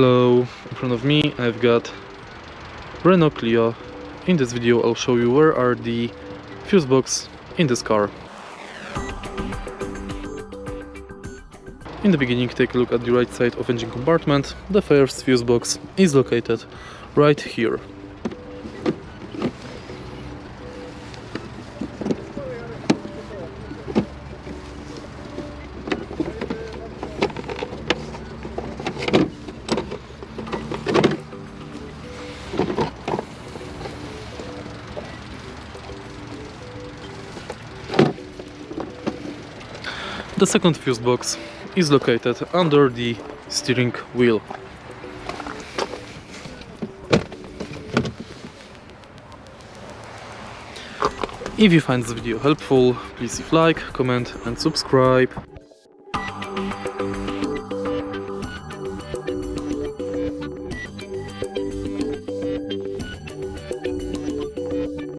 Hello, in front of me I've got Renault Clio. In this video I'll show you where are the fuse box in this car. In the beginning, take a look at the right side of engine compartment. The first fuse box is located right here. The second fuse box is located under the steering wheel. If you find this video helpful, please leave like, comment and subscribe.